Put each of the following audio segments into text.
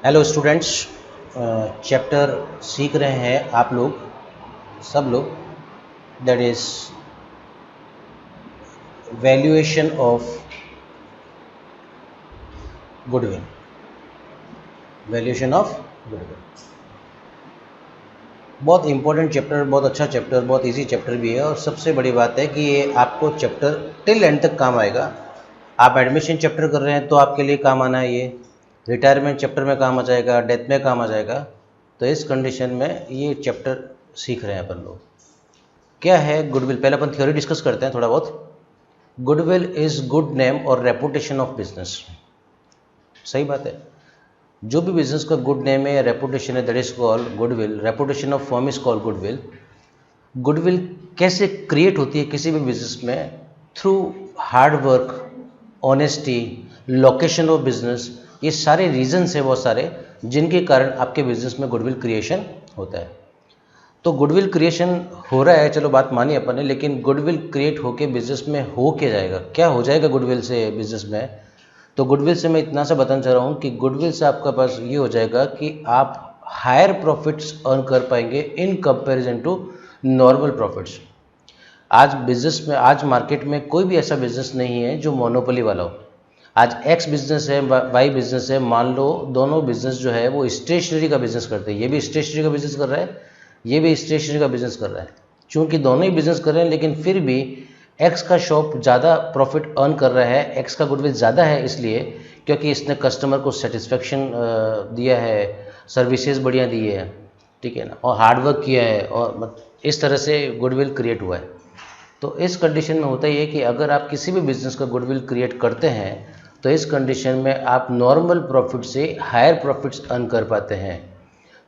Hello students, chapter सीख रहे हैं आप लोग सब लोग, that is valuation of goodwill. Valuation of goodwill बहुत इंपॉर्टेंट चैप्टर, बहुत अच्छा चैप्टर, बहुत इजी चैप्टर भी है। और सबसे बड़ी बात है कि ये आपको चैप्टर टिल एंड तक काम आएगा। आप एडमिशन चैप्टर कर रहे हैं तो आपके लिए काम आना है, ये रिटायरमेंट चैप्टर में काम आ जाएगा, डेथ में काम आ जाएगा। तो इस कंडीशन में ये चैप्टर सीख रहे हैं अपन लोग। क्या है गुडविल? पहले अपन थ्योरी डिस्कस करते हैं थोड़ा बहुत। गुडविल इज गुड नेम और रेपुटेशन ऑफ बिजनेस। सही बात है, जो भी बिजनेस का गुड नेम है या रेपुटेशन है, that is called goodwill. Reputation of firm is called goodwill. Goodwill कैसे क्रिएट होती है किसी भी बिजनेस में? Through hard work, honesty, location of business. ये सारे रीजंस है बहुत सारे जिनके कारण आपके बिजनेस में गुडविल क्रिएशन होता है। तो गुडविल क्रिएशन हो रहा है, चलो बात मानी अपन ने, लेकिन गुडविल क्रिएट होके बिजनेस में हो क्या जाएगा, क्या हो जाएगा गुडविल से बिजनेस में? तो गुडविल से मैं इतना सा बताना चाह रहा हूँ कि गुडविल से आपका पास ये हो जाएगा कि आप हायर प्रॉफिट्स अर्न कर पाएंगे in comparison to normal profits. आज बिजनेस में, आज मार्केट में कोई भी ऐसा बिजनेस नहीं है जो मोनोपोली वाला हो। आज एक्स बिजनेस है, वाई बिजनेस है, मान लो दोनों बिजनेस जो है वो स्टेशनरी का बिजनेस करते हैं। ये भी स्टेशनरी का बिजनेस कर रहा है, ये भी स्टेशनरी का बिजनेस कर रहा है। चूंकि दोनों ही बिजनेस कर रहे हैं, लेकिन फिर भी एक्स का शॉप ज़्यादा प्रॉफिट अर्न कर रहा है, एक्स का गुडविल ज़्यादा है, इसलिए क्योंकि इसने कस्टमर को सेटिस्फेक्शन दिया है, सर्विसेज बढ़िया दी है, ठीक है ना, और हार्डवर्क किया है, और इस तरह से गुडविल क्रिएट हुआ है। तो इस कंडीशन में होता ही है कि अगर आप किसी भी बिजनेस का गुडविल क्रिएट करते हैं तो इस कंडीशन में आप नॉर्मल प्रॉफिट से हायर प्रॉफिट्स अर्न कर पाते हैं।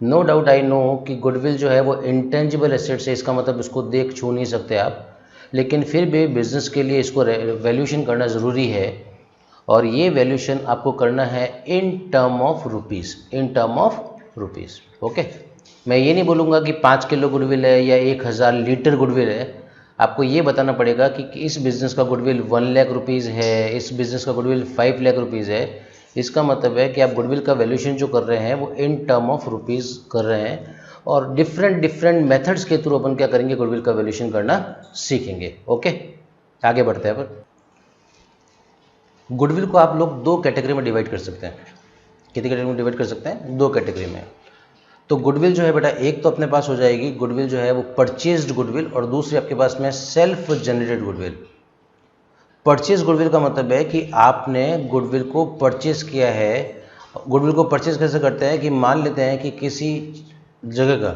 नो डाउट, आई नो कि गुडविल जो है वो इंटेंजिबल एसेट्स है, इसका मतलब इसको देख छू नहीं सकते आप, लेकिन फिर भी बिजनेस के लिए इसको वैल्यूशन करना ज़रूरी है। और ये वैल्यूशन आपको करना है in term of rupees, in term of rupees. Okay, मैं ये नहीं बोलूँगा कि 5 किलो गुडविल है या 1000 लीटर गुडविल है। आपको ये बताना पड़ेगा कि इस बिज़नेस का गुडविल 1 लाख रुपीज़ है, इस बिज़नेस का गुडविल 5 लाख रुपीज़ है। इसका मतलब है कि आप गुडविल का वैल्यूशन जो कर रहे हैं वो इन टर्म ऑफ रुपीज़ कर रहे हैं। और डिफरेंट मेथड्स के थ्रू अपन क्या करेंगे, गुडविल का वैल्यूशन करना सीखेंगे। ओके, आगे बढ़ते हैं अपन। गुडविल को आप लोग दो कैटेगरी में डिवाइड कर सकते हैं। कितनी कैटेगरी में डिवाइड कर सकते हैं? दो कैटेगरी में। तो गुडविल जो है बेटा, एक तो अपने पास हो जाएगी गुडविल जो है वो परचेज्ड गुडविल, और दूसरी आपके पास में self generated goodwill. Purchase goodwill का मतलब है कि आपने गुडविल को परचेज किया है। गुडविल को परचेज कैसे करते हैं कि मान लेते हैं कि किसी जगह का,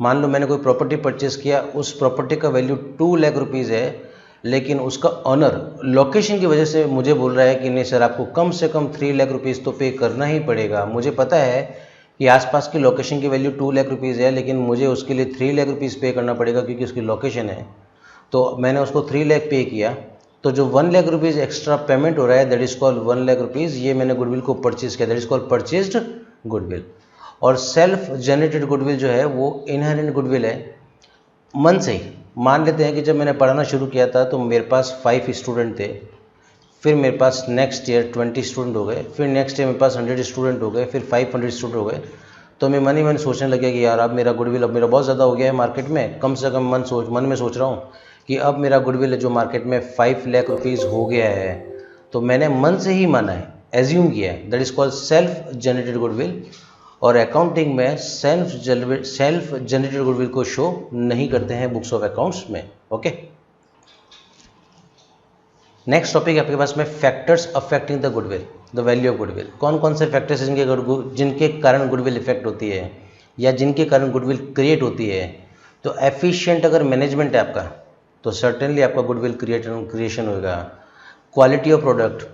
मान लो मैंने कोई प्रॉपर्टी परचेज किया, उस प्रॉपर्टी का वैल्यू 2 लाख रुपीज़ है, लेकिन उसका ऑनर लोकेशन की वजह से मुझे बोल रहा है कि नहीं सर, आपको कम से कम 3 लाख रुपीज़ तो पे करना ही पड़ेगा। मुझे पता है कि आसपास की लोकेशन की वैल्यू 2 लाख रुपीज़ है, लेकिन मुझे उसके लिए 3 लाख रुपीज़ पे करना पड़ेगा क्योंकि उसकी लोकेशन है। तो मैंने उसको 3 लाख पे किया, तो जो 1 लाख रुपीज़ एक्स्ट्रा पेमेंट हो रहा है, that is called 1 lakh rupees. ये मैंने गुडविल को परचेज किया, that is called purchased goodwill. और सेल्फ जनरेटेड गुडविल जो है वो इनहेरेंट गुडविल है, मन से ही। मान लेते हैं कि जब मैंने पढ़ाना शुरू किया था तो मेरे पास 5 स्टूडेंट थे, फिर मेरे पास नेक्स्ट ईयर 20 स्टूडेंट हो गए, फिर नेक्स्ट ईयर मेरे पास 100 स्टूडेंट हो गए, फिर 500 स्टूडेंट हो गए। तो मैं मन ही मन सोचने लगे कि यार अब मेरा गुडविल, अब मेरा बहुत ज़्यादा हो गया है मार्केट में। कम से कम मन में सोच रहा हूँ कि अब मेरा गुडविल जो मार्केट में 5 लाख रुपीज़ हो गया है। तो मैंने मन से ही माना है, एज्यूम किया है, that is called self generated goodwill. और अकाउंटिंग में सेल्फ जनरेटेड गुडविल को शो नहीं करते हैं बुक्स ऑफ अकाउंट्स में। ओके, नेक्स्ट टॉपिक है आपके पास में factors affecting the goodwill, the value of goodwill. कौन कौन से फैक्टर्स जिनके कारण गुडविल इफेक्ट होती है या जिनके कारण गुडविल क्रिएट होती है? तो एफिशिएंट अगर मैनेजमेंट है आपका तो सर्टेनली आपका गुडविल क्रिएशन होगा। Quality of product,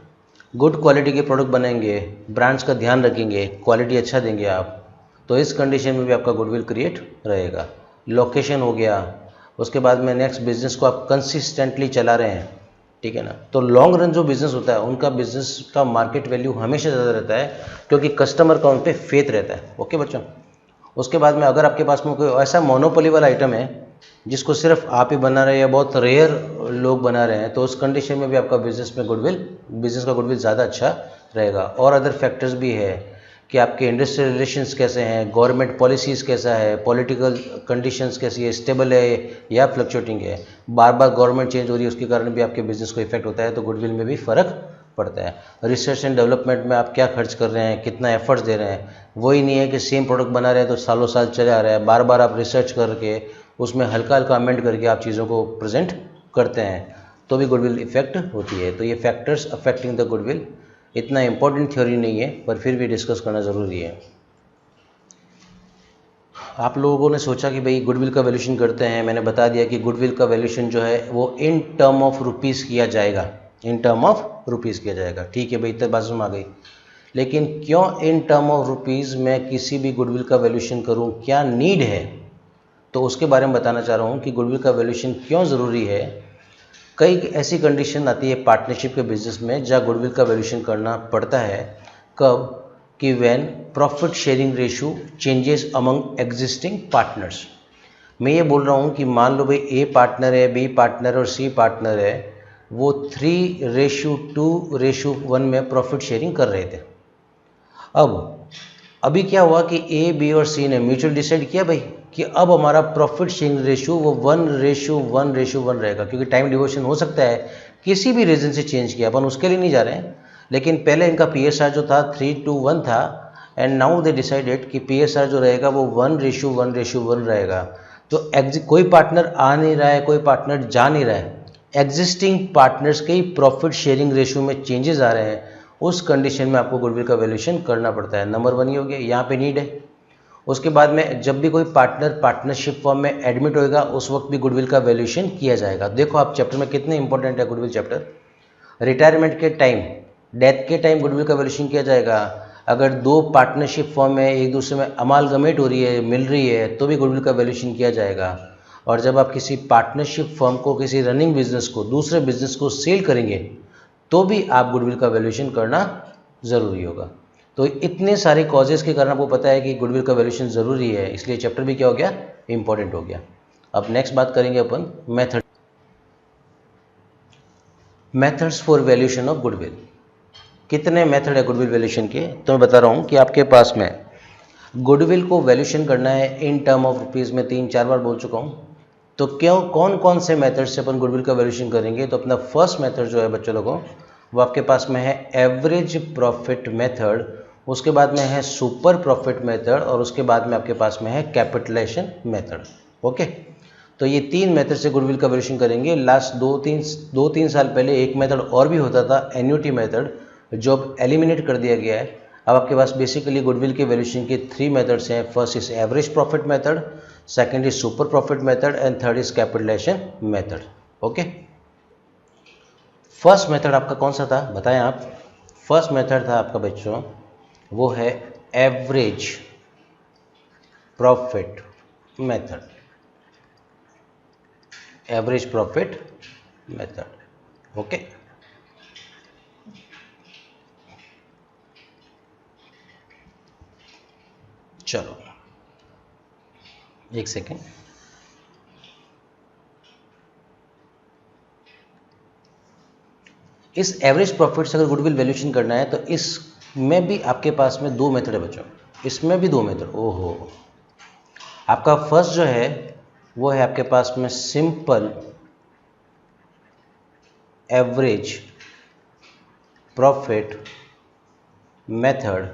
good quality के प्रोडक्ट बनाएंगे, ब्रांड्स का ध्यान रखेंगे, क्वालिटी अच्छा देंगे आप, तो इस कंडीशन में भी आपका गुडविल क्रिएट रहेगा। लोकेशन हो गया, उसके बाद में नेक्स्ट बिजनेस को आप कंसिस्टेंटली चला रहे हैं, ठीक है ना। तो लॉन्ग रन जो बिजनेस होता है उनका बिजनेस का मार्केट वैल्यू हमेशा ज़्यादा रहता है क्योंकि कस्टमर का उन पर फेथ रहता है। ओके बच्चों, उसके बाद में अगर आपके पास में कोई ऐसा मोनोपोली वाला आइटम है जिसको सिर्फ आप ही बना रहे हैं या बहुत रेयर लोग बना रहे हैं, तो उस कंडीशन में भी आपका बिजनेस का गुडविल ज़्यादा अच्छा रहेगा। और अदर फैक्टर्स भी है कि आपके इंडस्ट्रियल रिलेशंस कैसे हैं, गवर्नमेंट पॉलिसीज़ कैसा है, पॉलिटिकल कंडीशंस कैसी है, स्टेबल है या फ्लक्चुएटिंग है, बार बार गवर्नमेंट चेंज हो रही है, उसके कारण भी आपके बिजनेस को इफेक्ट होता है, तो गुडविल में भी फ़र्क पड़ता है। रिसर्च एंड डेवलपमेंट में आप क्या खर्च कर रहे हैं, कितना एफर्ट्स दे रहे हैं, वही नहीं है कि सेम प्रोडक्ट बना रहे हैं तो सालों साल चले आ रहा है, बार बार आप रिसर्च करके उसमें हल्का हल्का अमेंड करके आप चीज़ों को प्रेजेंट करते हैं तो भी गुडविल इफेक्ट होती है। तो ये फैक्टर्स अफेक्टिंग द गुडविल इतना इंपॉर्टेंट थ्योरी नहीं है, पर फिर भी डिस्कस करना ज़रूरी है। आप लोगों ने सोचा कि भाई गुडविल का वैल्यूएशन करते हैं, मैंने बता दिया कि गुडविल का वैल्यूएशन जो है वो इन टर्म ऑफ रुपीज़ किया जाएगा, इन टर्म ऑफ रुपीज़ किया जाएगा। ठीक है भाई, इतनी बात समझ आ गई। लेकिन क्यों इन टर्म ऑफ रुपीज़ मैं किसी भी गुडविल का वैल्यूएशन करूं, क्या नीड है, तो उसके बारे में बताना चाह रहा हूं कि गुडविल का वैल्यूएशन क्यों ज़रूरी है। कई ऐसी कंडीशन आती है पार्टनरशिप के बिजनेस में जहाँ गुडविल का वैल्यूएशन करना पड़ता है। कब? कि when profit sharing ratio changes among existing partners. मैं ये बोल रहा हूँ कि मान लो भाई ए पार्टनर है, बी पार्टनर और सी पार्टनर है, वो 3:2:1 में प्रॉफिट शेयरिंग कर रहे थे। अभी क्या हुआ कि ए, बी और सी ने म्यूचुअल डिसाइड किया भाई कि अब हमारा प्रॉफिट शेयरिंग रेशियो वो 1:1:1 रहेगा, क्योंकि टाइम डिवोशन हो सकता है किसी भी रीज़न से चेंज किया, अपन उसके लिए नहीं जा रहे हैं। लेकिन पहले इनका PSR जो था 3:1 था, एंड नाउ दे डिसाइडेड कि PSR जो रहेगा वो 1:1:1 रहेगा। तो कोई पार्टनर आ नहीं रहा है, कोई पार्टनर जा नहीं रहा है, एग्जिस्टिंग पार्टनर्स के ही प्रॉफिट शेयरिंग रेशियो में चेंजेस आ रहे हैं। उस कंडीशन में आपको गुडविल का वैल्यूएशन करना पड़ता है। नंबर 1 ये हो गया, यहाँ पे नीड है। उसके बाद में जब भी कोई पार्टनर पार्टनरशिप फॉर्म में एडमिट होएगा उस वक्त भी गुडविल का वैल्यूएशन किया जाएगा। देखो आप चैप्टर में कितने इंपॉर्टेंट है गुडविल चैप्टर। रिटायरमेंट के टाइम, डेथ के टाइम गुडविल का वैल्यूएशन किया जाएगा। अगर दो पार्टनरशिप फॉर्म में एक दूसरे में अमालगमेट हो रही है, मिल रही है, तो भी गुडविल का वैल्यूएशन किया जाएगा। और जब आप किसी पार्टनरशिप फर्म को, किसी रनिंग बिजनेस को, दूसरे बिजनेस को सेल करेंगे तो भी आप गुडविल का वैल्यूएशन करना ज़रूरी होगा। तो इतने सारे कॉजेज़ के कारण आपको पता है कि गुडविल का वैल्यूएशन ज़रूरी है, इसलिए चैप्टर भी क्या हो गया, इंपॉर्टेंट हो गया। अब नेक्स्ट बात करेंगे अपन method, methods for valuation of goodwill. कितने मेथड है गुडविल वैल्यूएशन के, तो मैं बता रहा हूँ कि आपके पास में गुडविल को वैल्यूएशन करना है इन टर्म ऑफ रुपीज़ में 3-4 बार बोल चुका हूँ। तो क्यों, कौन कौन से मेथड से अपन गुडविल का वैल्यूएशन करेंगे, तो अपना फर्स्ट मेथड जो है बच्चों लोगों वो आपके पास में है एवरेज प्रॉफिट मेथड, उसके बाद में है सुपर प्रॉफिट मेथड, और उसके बाद में आपके पास में है कैपिटलाइजेशन मेथड। ओके, तो ये 3 मेथड से गुडविल का वैल्यूएशन करेंगे। लास्ट 2-3 साल पहले एक मेथड और भी होता था, एन्युटी मेथड, जो अब एलिमिनेट कर दिया गया है। अब आपके पास बेसिकली गुडविल के वैल्यूएशन के 3 मेथड्स हैं। First is average profit method, second is super profit method, and third is capitalisation method. Okay, first method आपका कौन सा था बताएं आप। फर्स्ट मेथड था आपका बच्चों वो है average profit method, average profit method. Okay, चलो एक सेकेंड। इस एवरेज प्रॉफिट से अगर गुडविल वैल्यूएशन करना है तो इसमें भी आपके पास में 2 मेथड है बच्चों, इसमें भी 2 मेथड। ओहो, आपका फर्स्ट जो है वो है आपके पास में सिंपल एवरेज प्रॉफिट मेथड,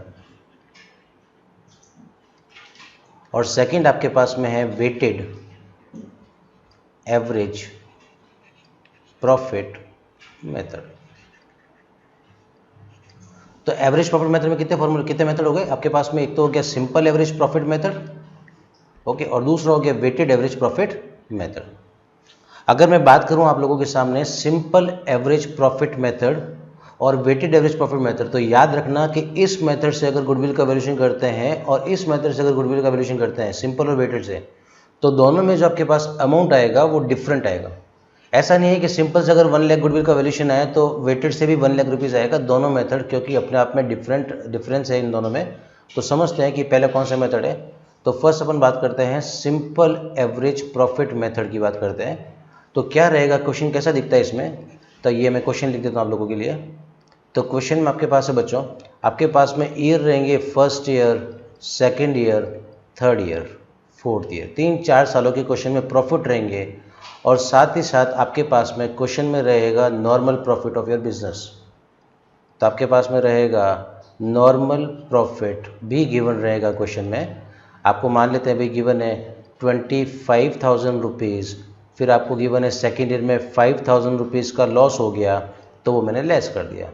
और सेकंड आपके पास में है वेटेड एवरेज प्रॉफिट मेथड। तो एवरेज प्रॉफिट मेथड में कितने फॉर्मूले, कितने मेथड हो गए आपके पास में। एक तो हो गया simple average profit method, okay, और दूसरा हो गया वेटेड एवरेज प्रॉफिट मेथड। अगर मैं बात करूं आप लोगों के सामने सिंपल एवरेज प्रॉफिट मेथड और वेटेड एवरेज प्रॉफिट मेथड, तो याद रखना कि इस मेथड से अगर गुडविल का वैल्यूएशन करते हैं और इस मेथड से अगर गुडविल का वैल्यूएशन करते हैं, सिंपल और वेटेड से, तो दोनों में जो आपके पास अमाउंट आएगा वो डिफरेंट आएगा। ऐसा नहीं है कि सिंपल से अगर 1 लाख गुडविल का वैल्यूएशन आया तो वेटेड से भी 1 लाख रुपीज़ आएगा। दोनों मेथड क्योंकि अपने आप में डिफरेंस है इन दोनों में, तो समझते हैं कि पहले कौन सा मेथड है। तो फर्स्ट अपन बात करते हैं सिंपल एवरेज प्रॉफिट मेथड की बात करते हैं। तो क्या रहेगा, क्वेश्चन कैसा दिखता है इसमें, तो ये मैं क्वेश्चन लिख देता हूँ आप लोगों के लिए। तो क्वेश्चन में आपके पास है बच्चों, आपके पास में ईयर रहेंगे first year, second year, third year, fourth year, 3-4 सालों के क्वेश्चन में प्रॉफिट रहेंगे। और साथ ही साथ आपके पास में क्वेश्चन में रहेगा normal profit of your business. तो आपके पास में रहेगा नॉर्मल प्रॉफिट भी गिवन रहेगा क्वेश्चन में। आपको मान लेते हैं भाई गिवन है 25,000 रुपीज़, फिर आपको गिवन है सेकेंड ईयर में 5,000 रुपीज़ का लॉस हो गया तो वो मैंने लेस कर दिया।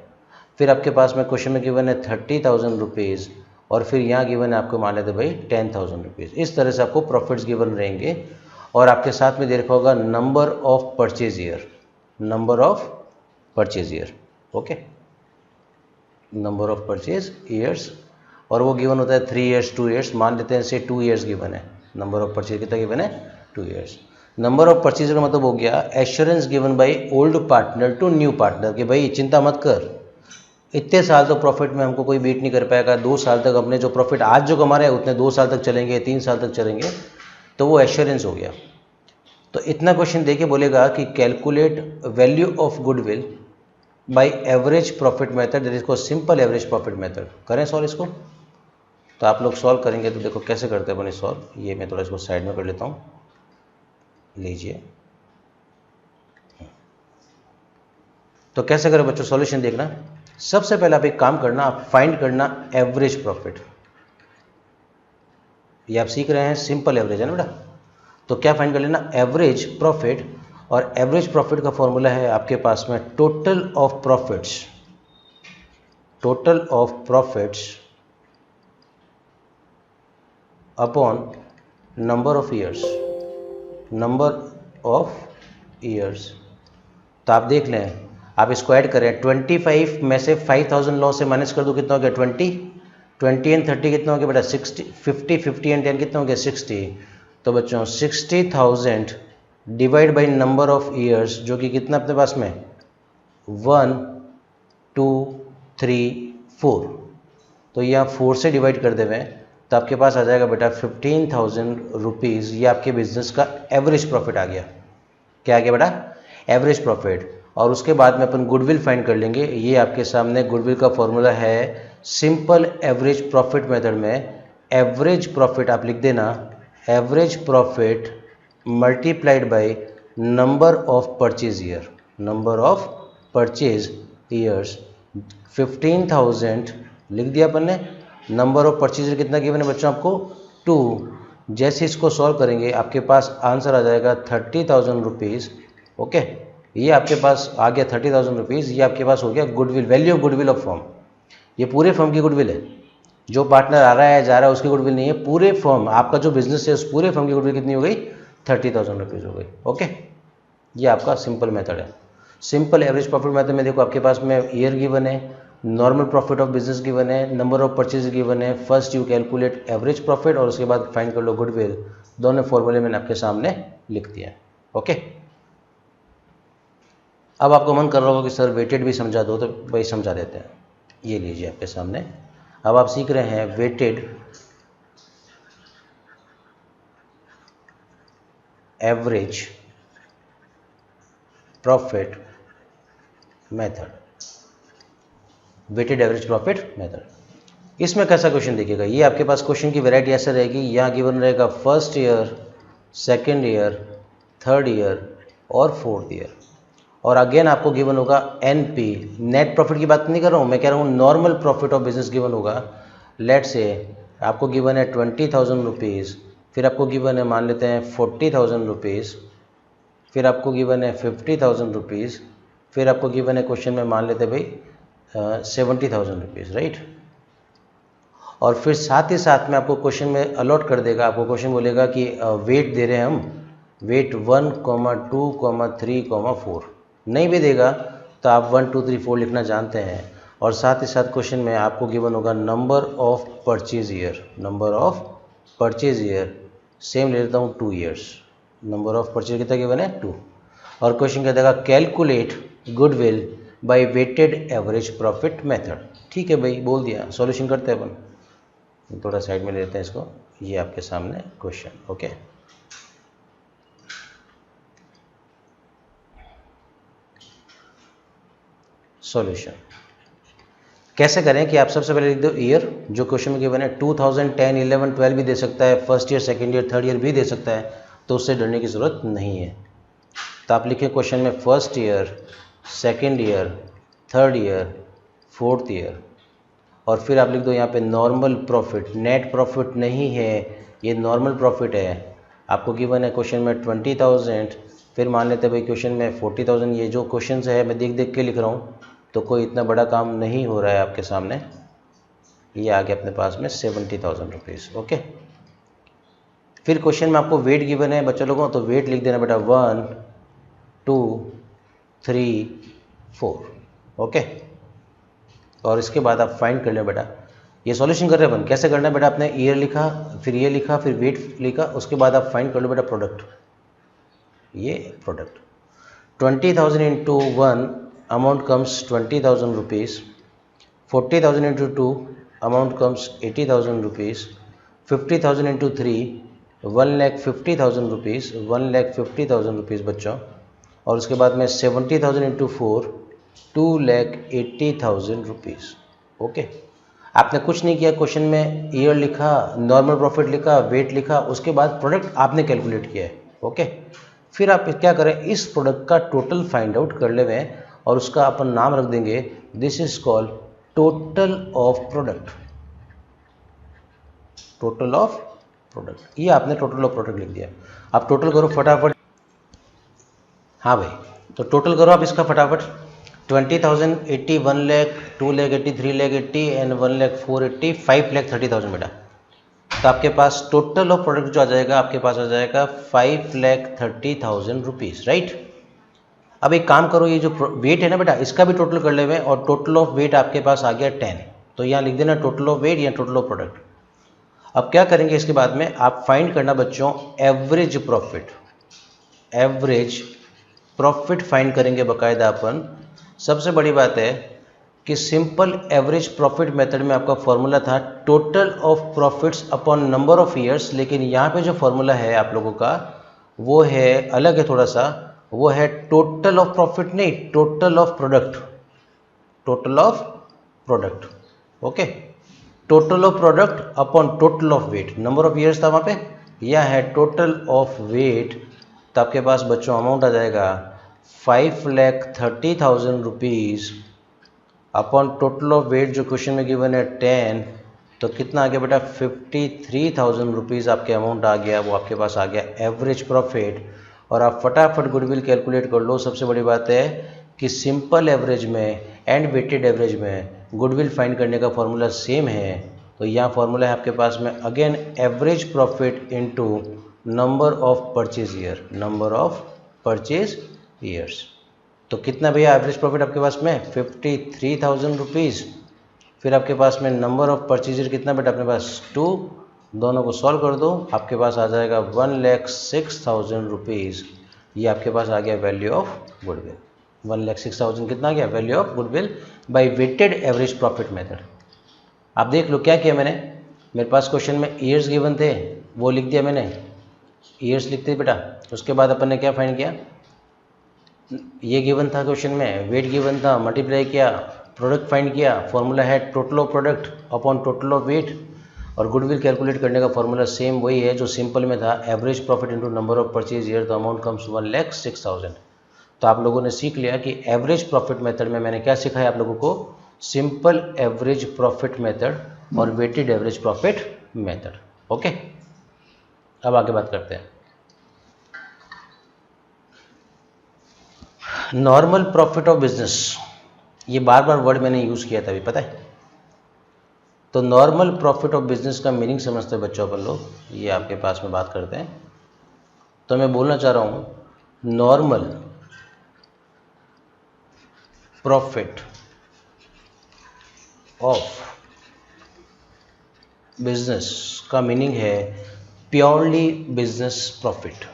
फिर आपके पास में क्वेश्चन में गिवन है 30,000 रुपीज़ और फिर यहाँ गिवन है आपको मान लेते भाई 10,000 रुपीज़। इस तरह से आपको प्रॉफिट्स गिवन रहेंगे। और आपके साथ में देखा होगा number of purchase year, number of purchase year, okay, number of purchase years. और वो गिवन होता है 3 ईयर्स, 2 ईयर्स, मान लेते हैं से 2 ईयर्स गिवन है। नंबर ऑफ परचेज कितना गिवन है? 2 ईयर्स। नंबर ऑफ परचेज का मतलब हो गया assurance given by old partner to new partner कि भाई चिंता मत कर, इतने साल तो प्रॉफिट में हमको कोई बीट नहीं कर पाएगा, 2 साल तक अपने जो प्रॉफिट आज जो कमा रहे हैं उतने 2 साल तक चलेंगे, 3 साल तक चलेंगे, तो वो एश्योरेंस हो गया। तो इतना क्वेश्चन देके बोलेगा कि calculate value of goodwill by average profit method, इसको सिंपल एवरेज प्रॉफिट मेथड। करें सॉल्व इसको? तो आप लोग सॉल्व करेंगे तो देखो कैसे करते हैं अपने सॉल्व। ये मैं थोड़ा इसको साइड में कर लेता हूँ, लीजिए। तो कैसे करें बच्चों, सॉल्यूशन देखना। सबसे पहले आप एक काम करना, आप फाइंड करना एवरेज प्रॉफिट। ये आप सीख रहे हैं सिंपल एवरेज है ना बेटा। तो क्या फाइंड कर लेना? Average profit. और एवरेज प्रॉफिट का फॉर्मूला है आपके पास में total of profits, total of profits upon number of years, number of years. तो आप देख लें, आप इसको ऐड करें, 25 में से 5,000 लॉ से माइनस कर दो, कितना हो गया 20, 20 एंड 30 कितना हो गया बेटा 60, 50, 50 एंड 10 कितना हो गया 60। तो बच्चों 60,000 divide by number of years, जो कि कितना अपने पास में 1, 2, 3, 4। तो ये आप 4 से डिवाइड कर देवें तो आपके पास आ जाएगा बेटा 15,000 रुपीज़। ये आपके बिजनेस का एवरेज प्रॉफिट आ गया। क्या आ गया बेटा? Average profit. और उसके बाद में अपन गुडविल फाइंड कर लेंगे। ये आपके सामने गुडविल का फॉर्मूला है सिंपल एवरेज प्रॉफिट मेथड में। एवरेज प्रॉफिट आप लिख देना, average profit multiplied by number of purchase year, number of purchase years. 15,000 लिख दिया अपन ने। नंबर ऑफ परचेज कितना गिवन है बच्चों आपको? 2। जैसे इसको सॉल्व करेंगे आपके पास आंसर आ जाएगा 30,000 रुपीज़। ओके, ये आपके पास आ गया 30,000 रुपीज़। ये आपके पास हो गया goodwill, value of goodwill of firm. ये पूरे फर्म की गुडविल है। जो पार्टनर आ रहा है जा रहा है उसकी गुडविल नहीं है, पूरे फर्म, आपका जो बिजनेस है उस पूरे फर्म की गुडविल कितनी हो गई? 30,000 रुपीज़ हो गई। ओके, ये आपका सिंपल मेथड है। सिंपल एवरेज प्रॉफिट मेथड में देखो आपके पास में ईयर गिवन है, normal profit of business given है, नंबर ऑफ परचेज गिवन है। First you calculate average profit और उसके बाद फाइंड कर लो गुडविल। दोनों फॉर्मूले मैंने आपके सामने लिख दिया। ओके, अब आपको मन कर रहा होगा कि सर वेटेड भी समझा दो, तो भाई समझा देते हैं। ये लीजिए आपके सामने। अब आप सीख रहे हैं weighted average profit method, weighted average profit method. इसमें कैसा क्वेश्चन देखिएगा, ये आपके पास क्वेश्चन की वैरायटी ऐसे रहेगी। यहाँ गिवन रहेगा first year, second year, third year और फोर्थ ईयर। और अगेन आपको गिवन होगा एनपी, नेट प्रॉफिट की बात नहीं कर रहा हूँ, मैं कह रहा हूँ normal profit of business given होगा। लेट से आपको गिवन है 20,000 रुपीज़, फिर आपको गिवन है मान लेते हैं 40,000 रुपीज़, फिर आपको गिवन है 50,000 रुपीज़, फिर आपको गिवन है क्वेश्चन में मान लेते हैं भाई 70,000 रुपीज़, राइट। और फिर साथ ही साथ में आपको क्वेश्चन में अलॉट कर देगा, आपको क्वेश्चन बोलेगा कि वेट दे रहे हैं हम, वेट 1, 2, 3, 4। नहीं भी देगा तो आप 1, 2, 3, 4 लिखना जानते हैं। और साथ ही साथ क्वेश्चन में आपको गिवन होगा number of purchase year, number of purchase year same ले लेता हूँ 2 ईयर्स। नंबर ऑफ परचेज कितना गिवन है? 2। और क्वेश्चन क्या देगा? Calculate goodwill by weighted average profit method. ठीक है भाई, बोल दिया, सॉल्यूशन करते हैं अपन। थोड़ा साइड में ले लेते हैं इसको। ये आपके सामने क्वेश्चन। Okay, solution. कैसे करें कि आप सबसे पहले लिख दो ईयर, जो क्वेश्चन में गिवन है 2010, 11, 12 भी दे सकता है, first year, second year, third year भी दे सकता है, तो उससे डरने की ज़रूरत नहीं है। तो आप लिखें क्वेश्चन में first year, second year, third year, fourth year, और फिर आप लिख दो यहाँ पे नॉर्मल प्रॉफिट, नेट प्रॉफिट नहीं है, ये नॉर्मल प्रॉफिट है। आपको गिवन है क्वेश्चन में 20,000, फिर मान लेते हैं भाई क्वेश्चन में 40,000। ये जो क्वेश्चन है मैं देख देख के लिख रहा हूँ, तो कोई इतना बड़ा काम नहीं हो रहा है आपके सामने। ये आ गया अपने पास में 70,000 रुपीज़। ओके, फिर क्वेश्चन में आपको वेट गिवन है बच्चों लोगों, तो वेट लिख देना बेटा 1, 2, 3, 4। ओके, और इसके बाद आप फाइंड कर लें बेटा। ये सॉल्यूशन कर रहे हैं अपन, कैसे करना है बेटा, आपने ईयर लिखा, फिर ये लिखा, फिर वेट लिखा, उसके बाद आप फाइंड कर लो बेटा प्रोडक्ट। ये product 20,000 into 1 amount comes 20,000 rupees, 40,000 into 2 amount comes 80,000 rupees, 50,000 into 3 1,50,000 rupees, 1,50,000 rupees बच्चों, और उसके बाद में 70,000 इंटू 4 2,80,000 रुपीज़। ओके, आपने कुछ नहीं किया, क्वेश्चन में ईयर लिखा, नॉर्मल प्रॉफिट लिखा, वेट लिखा, उसके बाद प्रोडक्ट आपने कैलकुलेट किया है। ओके, फिर आप क्या करें, इस प्रोडक्ट का टोटल फाइंड आउट कर ले और उसका अपन नाम रख देंगे, this is called total of product. Total of product, ये आपने टोटल ऑफ प्रोडक्ट लिख दिया। आप टोटल करो फटाफट। हाँ भाई, तो टोटल करो आप इसका फटाफट। 20,000, 80, 1 लाख, 2 लाख 80, 3 लाख 80 एंड 1 लाख 480, 5,30,000 बेटा। तो आपके पास टोटल ऑफ प्रोडक्ट जो आ जाएगा, आपके पास आ जाएगा 5,30,000 रुपीज़, राइट। अब एक काम करो, ये जो वेट है ना बेटा, इसका भी टोटल कर ले हुए, और टोटल ऑफ वेट आपके पास आ गया 10, तो यहाँ लिख देना टोटल ऑफ वेट या टोटल ऑफ प्रोडक्ट। अब क्या करेंगे, इसके बाद में आप फाइंड करना बच्चों average profit. Average profit find करेंगे बकायदा अपन। सबसे बड़ी बात है कि सिंपल एवरेज प्रॉफिट मेथड में आपका फॉर्मूला था total of profits upon number of years, लेकिन यहाँ पे जो फॉर्मूला है आप लोगों का वो है अलग है थोड़ा सा, वो है टोटल ऑफ प्रॉफिट नहीं, total of product. Total of product, okay, total of product upon total of weight. Number of years था वहाँ पे, यह है टोटल ऑफ वेट। तो आपके पास बच्चों अमाउंट आ जाएगा 5,30,000 rupees upon total of weight, जो क्वेश्चन में गिवन है 10, तो कितना आ गया बेटा 53,000 रुपीज़ आपके अमाउंट आ गया, वो आपके पास आ गया एवरेज प्रॉफिट। और आप फटाफट गुडविल कैलकुलेट कर लो। सबसे बड़ी बात है कि सिंपल एवरेज में एंड वेटेड एवरेज में गुडविल फाइंड करने का फॉर्मूला सेम है। तो यहाँ फॉर्मूला है आपके पास में again average profit into number of purchase year, number of purchase years. तो कितना भैया एवरेज प्रॉफिट आपके पास में 53,000 रुपीज़। फिर आपके पास में नंबर ऑफ परचेजर कितना बेटा अपने पास 2, दोनों को सॉल्व कर दो, आपके पास आ जाएगा 1,06,000 रुपीज़। ये आपके पास आ गया वैल्यू ऑफ गुडविल। 1,06,000 कितना आ गया value of goodwill by weighted average profit method. आप देख लो क्या किया मैंने, मेरे पास क्वेश्चन में ईयर्स गिवन थे, वो लिख दिया मैंने, ईयर्स लिखते बेटा। उसके बाद अपन ने क्या फाइंड किया, ये गिवन था क्वेश्चन में, वेट गिवन था, मल्टीप्लाई किया, प्रोडक्ट फाइंड किया, फॉर्मूला है total of product upon total of weight. और गुडविल कैलकुलेट करने का फॉर्मूला सेम वही है जो सिंपल में था, average profit into number of purchase year, तो अमाउंट कम्स 1,06,000। तो आप लोगों ने सीख लिया कि एवरेज प्रॉफिट मेथड में मैंने क्या सिखाया आप लोगों को, सिंपल एवरेज प्रॉफिट मेथड और weighted average profit method. Okay, अब आगे बात करते हैं नॉर्मल प्रॉफिट ऑफ बिजनेस। ये बार बार वर्ड मैंने यूज़ किया था अभी, पता है। तो नॉर्मल प्रॉफिट ऑफ बिजनेस का मीनिंग समझते हैं बच्चों अपन लोग, ये आपके पास में बात करते हैं। तो मैं बोलना चाह रहा हूँ नॉर्मल प्रॉफिट ऑफ बिजनेस का मीनिंग है purely business profit.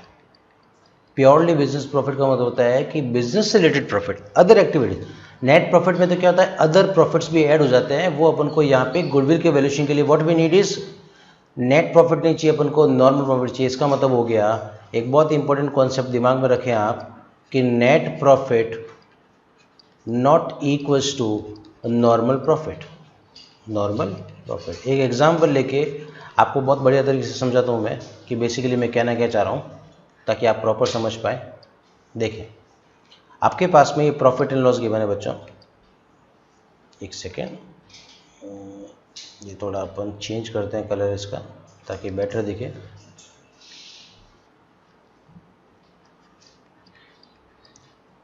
Purely business profit का मतलब होता है कि बिजनेस से related profit, other activities. Net profit में तो क्या होता है, अदर प्रॉफिट्स भी ऐड हो जाते हैं, वो अपन को यहाँ पे गुडविल के वैल्यूएशन के लिए what we need is net profit नहीं चाहिए अपन को, नॉर्मल प्रॉफिट चाहिए। इसका मतलब हो गया, एक बहुत इंपॉर्टेंट कॉन्सेप्ट दिमाग में रखें आप कि net profit not equals to normal profit. Normal profit. एक एग्जांपल लेके आपको बहुत बढ़िया तरीके से समझाता हूँ मैं कि बेसिकली मैं कहना क्या चाह रहा हूँ, ताकि आप प्रॉपर समझ पाए। देखिए, आपके पास में ये प्रॉफिट एंड लॉस गिवन है बच्चों। एक सेकेंड, ये थोड़ा अपन चेंज करते हैं कलर इसका ताकि बेटर दिखे।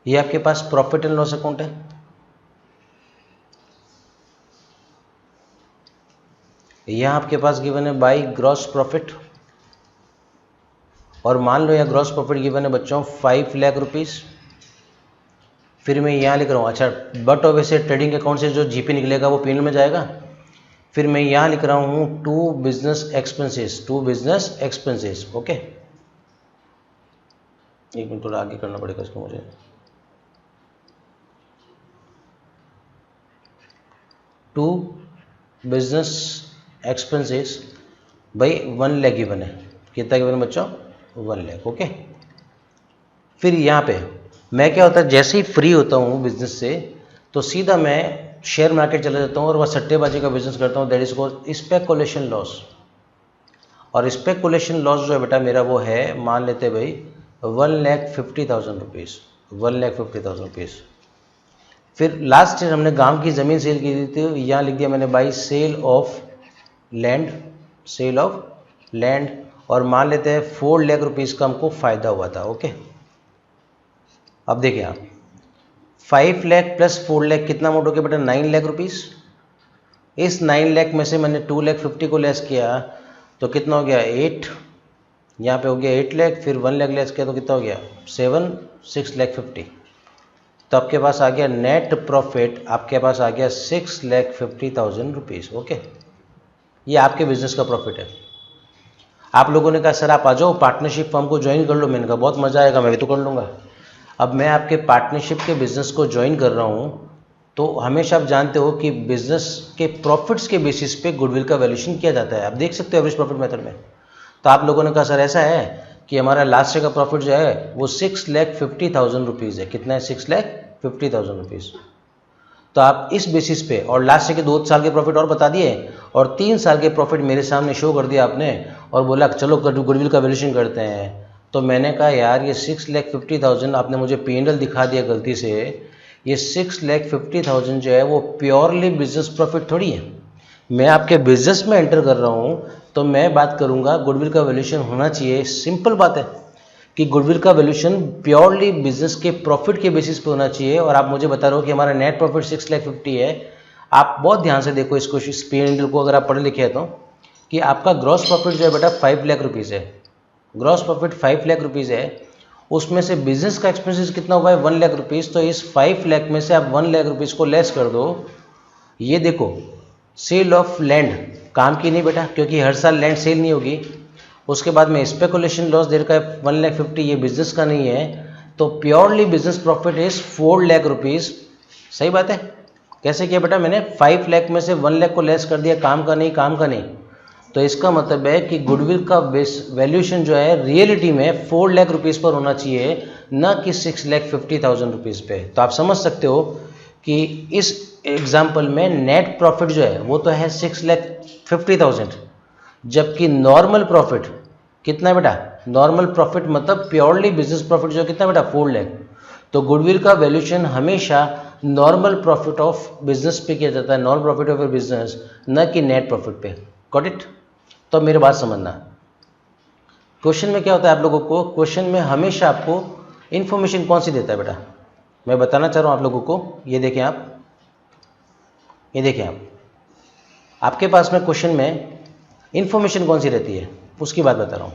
ये आपके पास प्रॉफिट एंड लॉस अकाउंट है। यहाँ आपके पास गिवन है बाई ग्रॉस प्रॉफिट, और मान लो यहाँ ग्रॉस प्रॉफिट गिवन है बच्चों 5 लाख रुपीज़। फिर मैं यहाँ लिख रहा हूँ, अच्छा बट ऑब्वियसली ट्रेडिंग अकाउंट से जो जीपी निकलेगा वो पीएनएल में जाएगा। फिर मैं यहाँ लिख रहा हूँ टू बिजनेस एक्सपेंसेस। ओके, एक मिनट थोड़ा आगे करना पड़ेगा इसको मुझे। टू बिजनेस एक्सपेंसेस भाई 1 लाख गिवन है। कितना गिवन है बच्चों? 1 लाख। ओके, फिर यहाँ पे मैं क्या होता है, जैसे ही फ्री होता हूँ बिजनेस से तो सीधा मैं शेयर मार्केट चला जाता हूँ और वह सट्टेबाजी का बिजनेस करता हूँ, that is called speculation loss. और स्पेकुलेशन लॉस जो है बेटा मेरा वो है, मान लेते भाई 1,50,000 रुपीज़, 1,50,000 रुपीज़। फिर लास्ट ईयर हमने गांव की ज़मीन सेल की थी, यहाँ लिख दिया मैंने बाई सेल ऑफ लैंड, और मान लेते हैं 4 लाख रुपीज़ का हमको फ़ायदा हुआ था। ओके, अब देखिए आप 5 लाख प्लस 4 लाख कितना अमाउंट हो गया बेटा? 9 लाख रुपीज़। इस 9 लाख में से मैंने 2,50,000 को लेस किया तो कितना हो गया? 8। यहाँ पे हो गया 8 लाख, फिर 1 लाख लेस किया तो कितना हो गया? 6,50,000। तो आपके पास आ गया नेट प्रॉफिट, आपके पास आ गया 6,50,000 रुपीज़। ओके, ये आपके बिजनेस का प्रॉफिट है। आप लोगों ने कहा सर आप आ जाओ पार्टनरशिप फर्म को ज्वाइन कर लो। मैंने कहा बहुत मज़ा आएगा, मैं भी तो कर लूँगा। अब मैं आपके पार्टनरशिप के बिज़नेस को ज्वाइन कर रहा हूँ तो हमेशा आप जानते हो कि बिज़नेस के प्रॉफिट्स के बेसिस पे गुडविल का वैल्यूएशन किया जाता है। आप देख सकते हो एवरेज प्रॉफिट मेथड में। तो आप लोगों ने कहा सर ऐसा है कि हमारा लास्ट ईयर का प्रॉफिट जो है वो 6,50,000 रुपीज़ है। कितना है? 6,50,000 रुपीज़। तो आप इस बेसिस पे और लास्ट ईयर के 2 साल के प्रॉफिट और बता दिए और 3 साल के प्रॉफिट मेरे सामने शो कर दिया आपने और बोला चलो गुडविल का वैल्यूएशन करते हैं। तो मैंने कहा यार ये 6,50,000 आपने मुझे P&L दिखा दिया गलती से। ये 6,50,000 जो है वो प्योरली बिजनेस प्रॉफिट थोड़ी है। मैं आपके बिजनेस में एंटर कर रहा हूँ तो मैं बात करूँगा गुडविल का वैल्यूएशन होना चाहिए। सिंपल बात है कि गुडविल का वैल्यूएशन प्योरली बिजनेस के प्रॉफिट के बेसिस पे होना चाहिए। और आप मुझे बता रहे हो कि हमारा नेट प्रॉफिट 6,50,000 है। आप बहुत ध्यान से देखो इसको, इस P&L को अगर आप पढ़े लिखे हैं तो, कि आपका ग्रॉस प्रॉफिट जो है बेटा 5 लाख रुपीज़ है। ग्रॉस प्रॉफिट 5 लाख रुपीज़ है, उसमें से बिजनेस का एक्सपेंसेस कितना हुआ है? 1 लाख रुपीज़। तो इस 5 लाख में से आप 1 लाख रुपीज़ को लेस कर दो। ये देखो सेल ऑफ लैंड काम की नहीं बेटा, क्योंकि हर साल लैंड सेल नहीं होगी। उसके बाद में स्पेकुलेशन लॉस दे रखा है 1,50,000, ये बिजनेस का नहीं है। तो purely business profit is 4 lakh rupees. सही बात है। कैसे किया बेटा? मैंने 5 लाख में से 1 लाख को लेस कर दिया, काम का नहीं। तो इसका मतलब है कि गुडविल का वैल्यूएशन जो है रियलिटी में 4 लाख रुपीज़ पर होना चाहिए, न कि 6,50,000 रुपीज़ पे। तो आप समझ सकते हो कि इस एग्जाम्पल में नेट प्रॉफिट जो है वो तो है 6,50,000, जबकि नॉर्मल प्रॉफिट कितना है बेटा? नॉर्मल प्रॉफिट मतलब प्योरली बिजनेस प्रॉफिट जो कितना बेटा? 4 लाख। तो गुडविल का वैल्यूएशन हमेशा नॉर्मल प्रॉफिट ऑफ बिजनेस पे किया जाता है, normal profit of A business, न कि नेट प्रॉफिट पे। Got it? तो मेरी बात समझना, क्वेश्चन में क्या होता है आप लोगों को, क्वेश्चन में हमेशा आपको इन्फॉर्मेशन कौन सी देता है बेटा? मैं बताना चाह रहा हूँ आप लोगों को। ये देखें आप, आपके पास में क्वेश्चन में इन्फॉर्मेशन कौन सी रहती है उसकी बात बता रहा हूँ।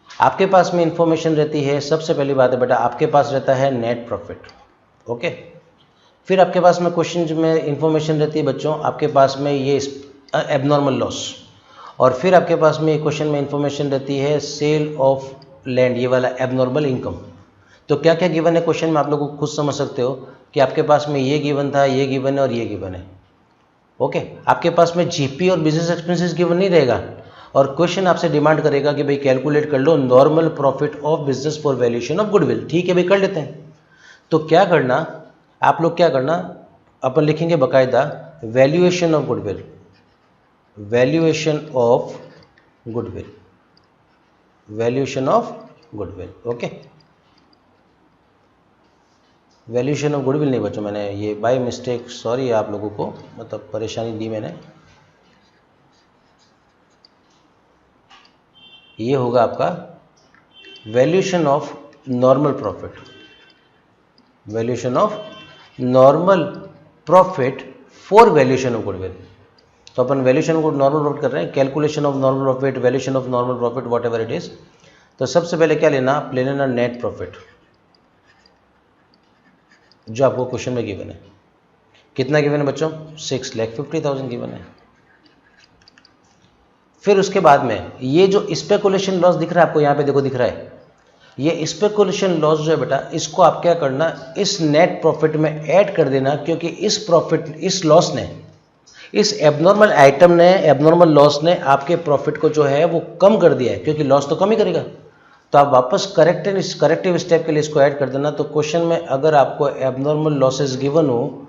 आपके पास में इन्फॉर्मेशन रहती है, सबसे पहली बात है बेटा आपके पास रहता है नेट प्रॉफिट। ओके, फिर आपके पास में क्वेश्चन में इन्फॉर्मेशन रहती है बच्चों, आपके पास में ये एबनॉर्मल लॉस, और फिर आपके पास में क्वेश्चन में इंफॉर्मेशन रहती है सेल ऑफ लैंड, ये वाला एबनॉर्मल इनकम। तो क्या क्या गिवन है क्वेश्चन में आप लोग खुद समझ सकते हो कि आपके पास में ये गिवन था, ये गिवन है और ये गिवन है। ओके, आपके पास में जीपी और बिजनेस एक्सपेंसेस गिवन नहीं रहेगा और क्वेश्चन आपसे डिमांड करेगा कि भाई कैलकुलेट कर लो normal profit of business for valuation of goodwill. ठीक है भाई, कर लेते हैं। तो क्या करना आप लोग, क्या करना, अपन लिखेंगे बाकायदा valuation of goodwill. Valuation of goodwill, valuation of goodwill. Okay, valuation of goodwill नहीं बच्चों, मैंने ये बाय मिस्टेक, सॉरी आप लोगों को, मतलब परेशानी दी मैंने। ये होगा आपका valuation of normal profit, valuation of normal profit for valuation of goodwill. तो अपन वैल्यूएशन को नॉर्मल प्रॉफिट कर रहे हैं, calculation of normal profit, valuation of normal profit, what ever it is. तो सबसे पहले क्या लेना, आप ले लेना नेट प्रॉफिट, जो आपको क्वेश्चन में गिवन है। कितना गिवन है बच्चों, 6,50,000 गिवन है। फिर उसके बाद में ये जो स्पेकुलेशन लॉस दिख रहा है आपको, यहाँ पे देखो दिख रहा है, ये स्पेकुलेशन लॉस जो है बेटा, इसको आप क्या करना, इस नेट प्रॉफिट में ऐड कर देना, क्योंकि इस प्रॉफिट, इस लॉस ने, इस एबनॉर्मल आइटम ने, एबनॉर्मल लॉस ने आपके प्रॉफिट को जो है वो कम कर दिया है, क्योंकि लॉस तो कम ही करेगा। तो आप वापस करेक्टिव स्टेप के लिए इसको ऐड कर देना। तो क्वेश्चन में अगर आपको एबनॉर्मल लॉसेस गिवन हो,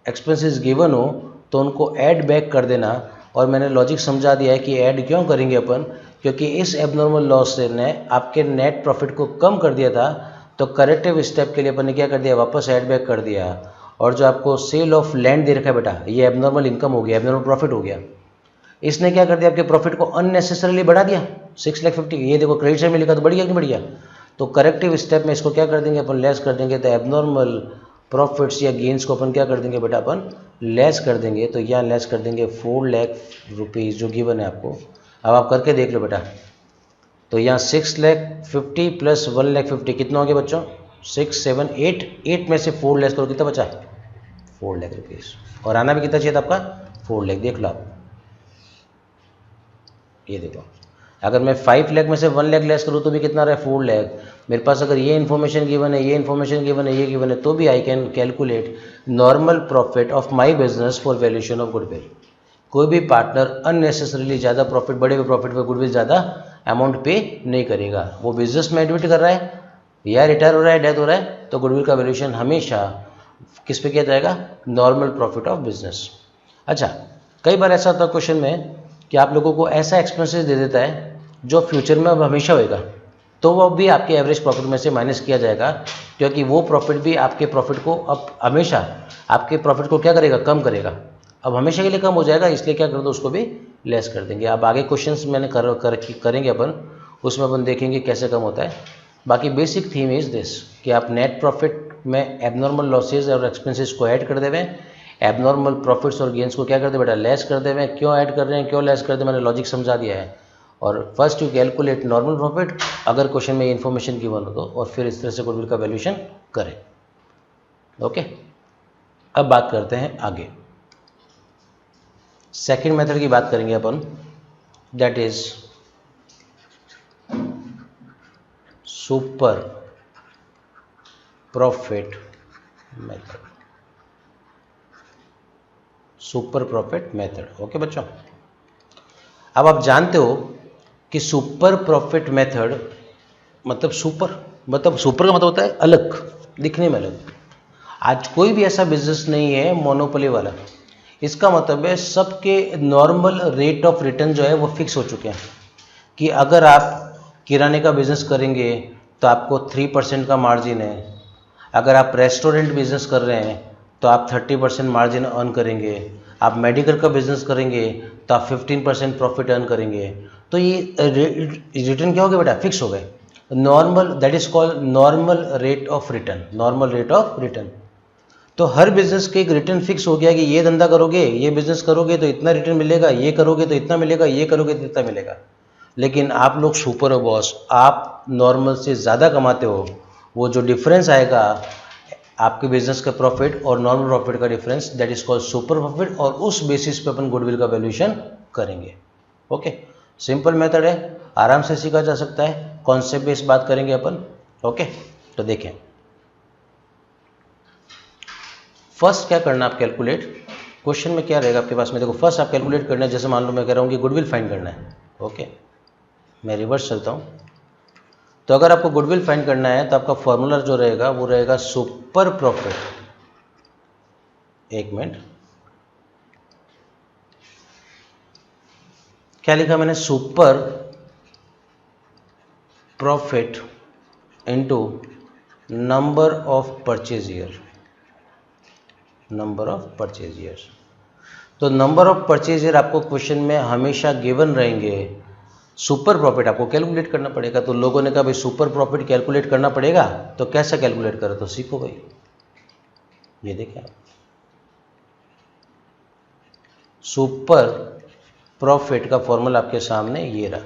एक्सपेंसेस गिवन हो, तो उनको ऐड बैक कर देना। और मैंने लॉजिक समझा दिया है कि ऐड क्यों करेंगे अपन, क्योंकि इस एबनॉर्मल लॉस ने आपके नेट प्रॉफिट को कम कर दिया था। तो करेक्टिव स्टेप के लिए अपन ने क्या कर दिया, वापस ऐड बैक कर दिया। और जो आपको सेल ऑफ लैंड दे रखा है बेटा, ये एबनॉर्मल इनकम हो गया, एबनॉर्मल प्रॉफिट हो गया। इसने क्या कर दिया, आपके प्रॉफिट को अननेसेसरीली बढ़ा दिया, 6,50,000। ये देखो क्रेडिट साइड में लिखा तो बढ़ गया कि बढ़ गया। तो करेक्टिव स्टेप में इसको क्या कर देंगे अपन, लेस कर देंगे। तो एबनॉर्मल प्रॉफिट्स या गेन्स को अपन क्या कर देंगे बेटा, अपन लेस कर देंगे। तो यहाँ लेस कर देंगे 4 लाख रुपीज़ जो गिवन है आपको। अब आप करके देख लो बेटा। तो यहाँ 6,50,000 प्लस 1,50,000 कितना हो गया बच्चों, 6, 7, 8 में से 4 लेस करो, कितना बचा, 4 लाख रुपीज़। और आना भी कितना चाहिए था आपका, 4 लाख। देख लो आप, ये देखो, अगर मैं 5 लाख में से 1 लाख लेस करूँ तो भी कितना रहा है, 4 लाख। मेरे पास अगर ये इन्फॉर्मेशन गिवन है, ये इन्फॉर्मेशन गिवन है, ये गिवन है, तो भी I can calculate normal profit of my business for valuation of goodwill. कोई भी पार्टनर अननेसेसरीली ज़्यादा प्रॉफिट, बड़े हुए प्रॉफिट पर गुडविल ज़्यादा अमाउंट पे नहीं करेगा। वो बिजनेस में एडमिट कर रहा है या रिटायर हो रहा है, डेथ हो रहा है, तो गुडविल का वैल्यूएशन हमेशा किस पे किया जाएगा, नॉर्मल प्रॉफिट ऑफ बिजनेस। अच्छा, कई बार ऐसा होता है क्वेश्चन में कि आप लोगों को ऐसा एक्सपेंसेस दे देता है जो फ्यूचर में अब हमेशा होएगा, तो वो भी आपके एवरेज प्रॉफिट में से माइनस किया जाएगा, क्योंकि वो प्रॉफिट भी आपके प्रॉफिट को अब हमेशा आपके प्रॉफिट को क्या करेगा, कम करेगा। अब हमेशा के लिए कम हो जाएगा, इसलिए क्या कर दो, उसको भी लेस कर देंगे। अब आगे क्वेश्चंस मैंने करेंगे अपन, उसमें अपन देखेंगे कैसे कम होता है। बाकी बेसिक थीम इज दिस कि आप नेट प्रॉफिट में एबनॉर्मल लॉसेज और एक्सपेंसेस को ऐड कर देवें, एबनॉर्मल प्रॉफिट्स और गेंस को क्या कर दे बेटा, लेस कर देवें। क्यों ऐड कर रहे हैं, क्यों लेस कर दे, मैंने लॉजिक समझा दिया है। और first you calculate normal profit, अगर क्वेश्चन में इन्फॉर्मेशन गिवन हो तो, और फिर इस तरह से गुडविल का वैल्यूएशन करें। ओके, अब बात करते हैं आगे, सेकंड मेथड की बात करेंगे अपन, that is super profit method, super profit method. Okay बच्चों, अब आप जानते हो कि सुपर प्रॉफिट मेथड मतलब सुपर का मतलब होता है अलग, दिखने में अलग। आज कोई भी ऐसा बिजनेस नहीं है मोनोपोली वाला। इसका मतलब है सबके नॉर्मल रेट ऑफ रिटर्न जो है वो फिक्स हो चुके हैं, कि अगर आप किराने का बिजनेस करेंगे तो आपको 3% का मार्जिन है, अगर आप रेस्टोरेंट बिजनेस कर रहे हैं तो आप 30% मार्जिन अर्न करेंगे, आप मेडिकल का बिजनेस करेंगे तो आप 15% प्रॉफिट अर्न करेंगे। तो ये रिटर्न क्या हो गया बेटा, फिक्स हो गए। Normal, that is called normal rate of return, normal rate of return. तो हर बिजनेस के एक रिटर्न फिक्स हो गया कि ये धंधा करोगे, ये बिजनेस करोगे तो इतना रिटर्न मिलेगा, ये करोगे तो इतना मिलेगा, ये करोगे तो इतना मिलेगा। लेकिन आप लोग सुपर हो बॉस, आप नॉर्मल से ज़्यादा कमाते हो, वो जो डिफरेंस आएगा आपके बिजनेस का प्रॉफिट और नॉर्मल प्रॉफिट का difference, that is called super profit, और उस बेसिस पे अपन गुडविल का वैल्यूएशन करेंगे। ओके, सिंपल मेथड है, आराम से सीखा जा सकता है, कॉन्सेप्ट बेस्ड बात करेंगे अपन। ओके, तो देखें फर्स्ट क्या करना, आप कैलकुलेट, क्वेश्चन में क्या रहेगा आपके पास में, देखो फर्स्ट आप कैलकुलेट करना है। जैसे मान लो मैं कह रहा हूँ कि गुडविल फाइंड करना है। ओके, मैं रिवर्स चलता हूँ। तो अगर आपको गुडविल फाइंड करना है तो आपका फॉर्मूला जो रहेगा वो रहेगा सुपर प्रॉफिट, एक मिनट, क्या लिखा मैंने, super profit into number of purchase year, number of purchase year. तो नंबर ऑफ परचेज ईयर आपको क्वेश्चन में हमेशा गिवन रहेंगे, सुपर प्रॉफिट आपको कैलकुलेट करना पड़ेगा। तो लोगों ने कहा भाई सुपर प्रॉफिट कैलकुलेट करना पड़ेगा, तो कैसे कैलकुलेट करो, तो सीखो भाई। ये देखिए, सुपर प्रॉफिट का फॉर्मूला आपके सामने ये रहा।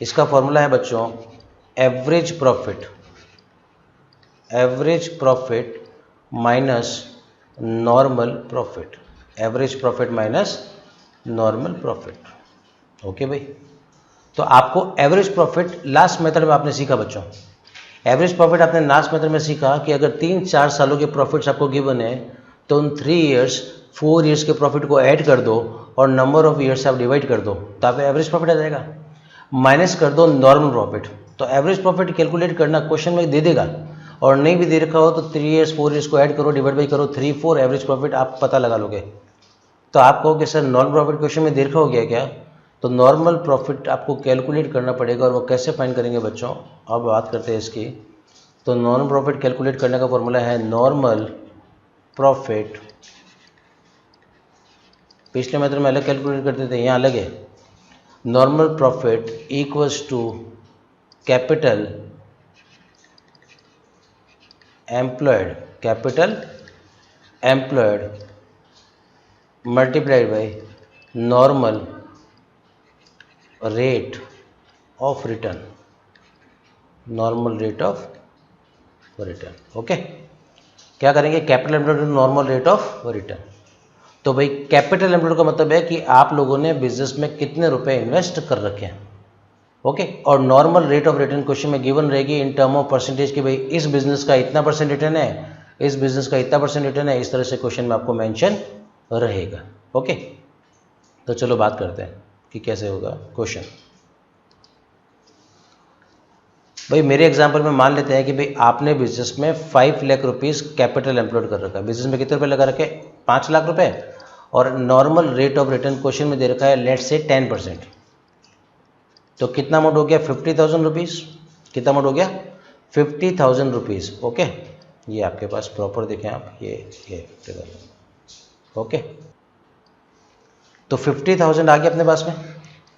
इसका फॉर्मूला है बच्चों average profit, average profit minus normal profit, average profit minus normal profit. Okay भाई, तो आपको एवरेज प्रॉफिट लास्ट मेथड में आपने सीखा बच्चों, एवरेज प्रॉफिट आपने लास्ट मेथड में सीखा कि अगर 3-4 सालों के प्रॉफिट्स आपको गिवन है तो उन 3 इयर्स 4 इयर्स के प्रॉफिट को ऐड कर दो और नंबर ऑफ इयर्स आप डिवाइड कर दो, तो आप एवरेज प्रॉफिट आ जाएगा। माइनस कर दो नॉर्मल प्रॉफिट, तो एवरेज प्रॉफिट कैलकुलेट करना क्वेश्चन में दे देगा, और नहीं भी दे रखा हो तो 3 इयर्स 4 इयर्स को ऐड करो, डिवाइड बाई करो 3-4, एवरेज प्रॉफिट आप पता लगा लोगे। तो आप कहोगे सर नॉर्मल प्रॉफिट क्वेश्चन में दे रखा हो गया क्या, तो नॉर्मल प्रॉफिट आपको कैलकुलेट करना पड़ेगा, और वो कैसे फाइंड करेंगे बच्चों, अब बात करते हैं इसकी। तो नॉर्मल प्रॉफिट कैलकुलेट करने का फॉर्मूला है नॉर्मल प्रॉफिट, पिछले मेथड में अलग कैलकुलेट करते थे, यहाँ अलग है। Normal profit equals to capital employed, capital employed multiplied by normal rate of return, normal rate of return. Okay, क्या करेंगे, capital employed normal rate of return. तो भाई कैपिटल एम्प्लॉयड का मतलब है कि आप लोगों ने बिजनेस में कितने रुपए इन्वेस्ट कर रखे हैं। ओके, और normal rate of return question में गिवन रहेगी इन टर्म ऑफ परसेंटेज कि भाई इस बिजनेस का इतना परसेंट रिटर्न है, इस बिजनेस का इतना परसेंट रिटर्न है, इस तरह से क्वेश्चन में आपको मेंशन रहेगा। ओके, तो चलो बात करते हैं कि कैसे होगा क्वेश्चन। भाई मेरे एग्जांपल में मान लेते हैं कि भाई आपने बिजनेस में 5 लाख रुपीस कैपिटल एम्प्लॉयड कर रखा है, बिजनेस में कितने रुपए लगा रखे, 5 लाख रुपए, और normal rate of return question में दे रखा है लेट से 10%। तो कितना अमाउंट हो गया, 50,000 रुपीज़। कितना अमाउंट हो गया, 50,000 रुपीज़। ओके, ये आपके पास प्रॉपर देखें आप, ये ओके, तो 50,000 आ गया अपने पास में।